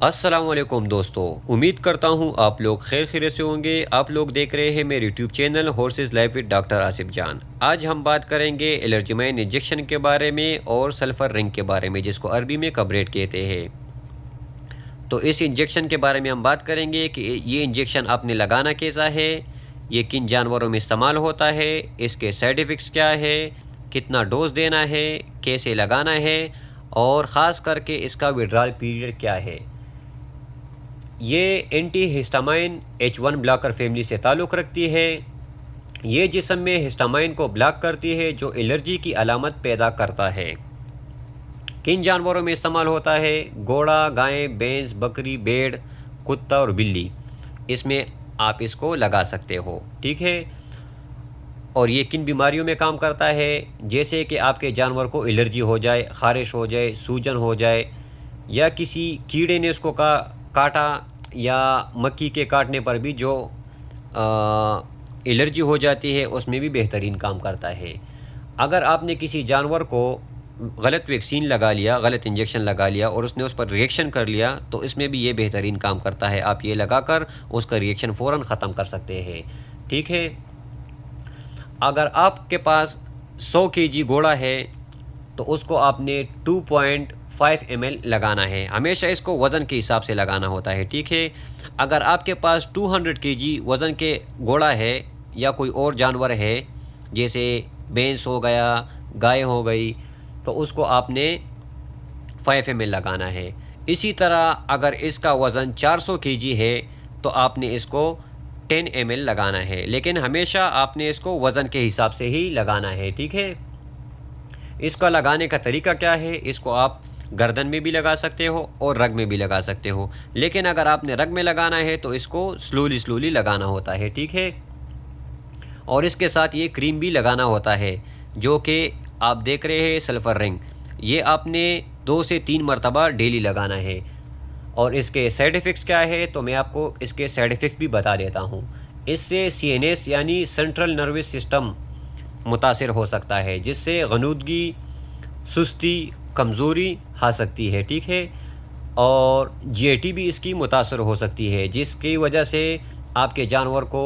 السلام علیکم دوستو، امید کرتا ہوں آپ لوگ خیر خیریت سے ہوں گے۔ آپ لوگ دیکھ رہے ہیں میرے YouTube channel horses life with doctor Asif Jan. آج ہم بات کریں گے الرجمین انجیکشن کے بارے میں اور سلفر رنگ کے بارے میں، جس کو عربی میں کبریٹ کہتے ہیں۔ تو اس انجیکشن کے بارے میں ہم بات کریں گے کہ یہ انجیکشن آپ نے لگانا کیسا ہے، یہ کن جانوروں میں استعمال ہوتا ہے، اس کے سائیڈ ایفیکٹس کیا ہے، کتنا ڈوز دینا ہے، کیسے لگانا ہے، اور خاص کر کے اس کا وڈرال پیریڈ کیا ہے۔ یہ اینٹی ہسٹامائن H1 بلاکر فیملی سے تعلق رکھتی ہے۔ یہ جسم میں ہسٹامائن کو بلاک کرتی ہے جو الرجی کی علامت پیدا کرتا ہے۔ کن جانوروں میں استعمال ہوتا ہے؟ گھوڑا، گائے، بھینس، بکری، بھیڑ، کتا اور بلی، اس میں آپ اس کو لگا سکتے ہو، ٹھیک ہے۔ اور یہ کن بیماریوں میں کام کرتا ہے؟ جیسے کہ آپ کے جانور کو الرجی ہو جائے، خارش ہو جائے، سوجن ہو جائے، یا کسی کیڑے نے اس کو کاٹا، یا مکھی کے کاٹنے پر بھی جو الرجی ہو جاتی ہے، اس میں بھی بہترین کام کرتا ہے۔ اگر آپ نے کسی جانور کو غلط ویکسین لگا لیا، غلط انجیکشن لگا لیا اور اس نے اس پر ریئیکشن کر لیا، تو اس میں بھی یہ بہترین کام کرتا ہے۔ آپ یہ لگا کر اس کا ریئیکشن فوراً ختم کر سکتے ہیں، ٹھیک ہے۔ اگر آپ کے پاس 100 kg گھوڑا ہے تو اس کو آپ نے 2.5 ml لگانا ہے۔ ہمیشہ اس کو وزن کے حساب سے لگانا ہوتا ہے، ٹھیک ہے۔ اگر آپ کے پاس 200 kg وزن کے گھوڑا ہے یا کوئی اور جانور ہے، جیسے بھینس ہو گیا، گائے ہو گئی، تو اس کو آپ نے 5 ml لگانا ہے۔ اسی طرح اگر اس کا وزن 400 kg ہے تو آپ نے اس کو 10 ml لگانا ہے، لیکن ہمیشہ آپ نے اس کو وزن کے حساب سے ہی لگانا ہے، ٹھیک ہے۔ اس کا لگانے کا طریقہ کیا ہے؟ اس کو آپ گردن میں بھی لگا سکتے ہو اور رگ میں بھی لگا سکتے ہو، لیکن اگر آپ نے رگ میں لگانا ہے تو اس کو سلولی لگانا ہوتا ہے، ٹھیک ہے۔ اور اس کے ساتھ یہ کریم بھی لگانا ہوتا ہے، جو کہ آپ دیکھ رہے ہیں سلفر رنگ، یہ آپ نے 2 سے 3 مرتبہ ڈیلی لگانا ہے۔ اور اس کے سائیڈ ایفیکٹس کیا ہے تو میں آپ کو اس کے سائیڈ ایفیکٹ بھی بتا دیتا ہوں۔ اس سے CNS یعنی سینٹرل نروس سسٹم متاثر ہو سکتا ہے، جس سے غنودگی، سستی، کمزوری آ سکتی ہے، ٹھیک ہے۔ اور GIT بھی اس کی متاثر ہو سکتی ہے، جس کی وجہ سے آپ کے جانور کو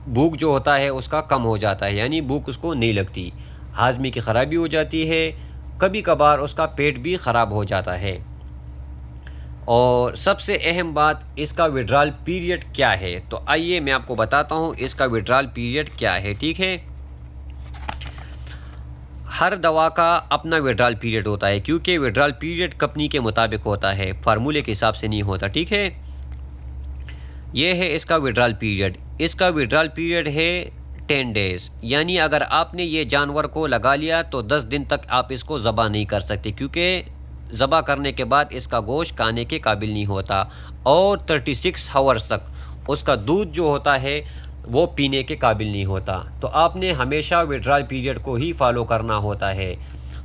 بھوک جو ہوتا ہے اس کا کم ہو جاتا ہے، یعنی بھوک اس کو نہیں لگتی، ہاضمے کی خرابی ہو جاتی ہے، کبھی کبھار اس کا پیٹ بھی خراب ہو جاتا ہے۔ اور سب سے اہم بات، اس کا وڈرال پیریڈ کیا ہے؟ تو آئیے میں آپ کو بتاتا ہوں اس کا وڈرال پیریڈ کیا ہے، ٹھیک ہے۔ ہر دوا کا اپنا وڈرال پیریڈ ہوتا ہے، کیونکہ وڈرال پیریڈ کمپنی کے مطابق ہوتا ہے، فارمولے کے حساب سے نہیں ہوتا، ٹھیک ہے۔ یہ ہے اس کا وڈرال پیریڈ۔ اس کا وڈرال پیریڈ ہے 10 days، یعنی اگر آپ نے یہ جانور کو لگا لیا تو 10 دن تک آپ اس کو ذبح نہیں کر سکتے، کیونکہ ذبح کرنے کے بعد اس کا گوشت کھانے کے قابل نہیں ہوتا، اور 36 hours تک اس کا دودھ جو ہوتا ہے وہ پینے کے قابل نہیں ہوتا۔ تو آپ نے ہمیشہ وڈرال پیریڈ کو ہی فالو کرنا ہوتا ہے۔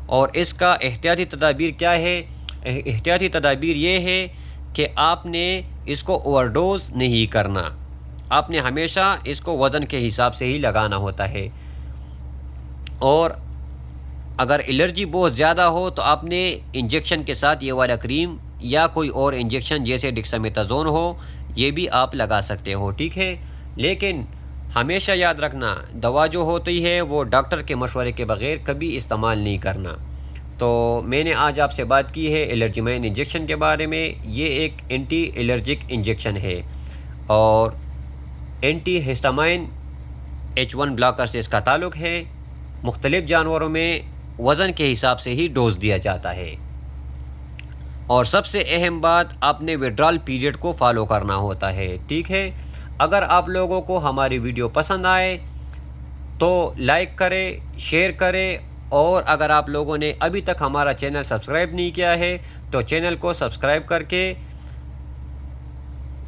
اور اس کا احتیاطی تدابیر کیا ہے؟ احتیاطی تدابیر یہ ہے کہ آپ نے اس کو اوور ڈوز نہیں کرنا، آپ نے ہمیشہ اس کو وزن کے حساب سے ہی لگانا ہوتا ہے۔ اور اگر الرجی بہت زیادہ ہو تو آپ نے انجیکشن کے ساتھ یہ والا کریم یا کوئی اور انجیکشن جیسے ڈیکسامیتھازون ہو، یہ بھی آپ لگا سکتے ہو، ٹھیک ہے۔ لیکن ہمیشہ یاد رکھنا، دوا جو ہوتی ہے وہ ڈاکٹر کے مشورے کے بغیر کبھی استعمال نہیں کرنا۔ تو میں نے آج آپ سے بات کی ہے الرجمین انجیکشن کے بارے میں۔ یہ ایک اینٹی الرجک انجیکشن ہے، اور اینٹی ہسٹامائن H1 بلاکر سے اس کا تعلق ہے۔ مختلف جانوروں میں وزن کے حساب سے ہی ڈوز دیا جاتا ہے۔ اور سب سے اہم بات، آپ نے وڈرال پیریڈ کو فالو کرنا ہوتا ہے، ٹھیک ہے۔ اگر آپ لوگوں کو ہماری ویڈیو پسند آئے تو لائک کرے، شیئر کرے، اور اگر آپ لوگوں نے ابھی تک ہمارا چینل سبسکرائب نہیں کیا ہے تو چینل کو سبسکرائب کر کے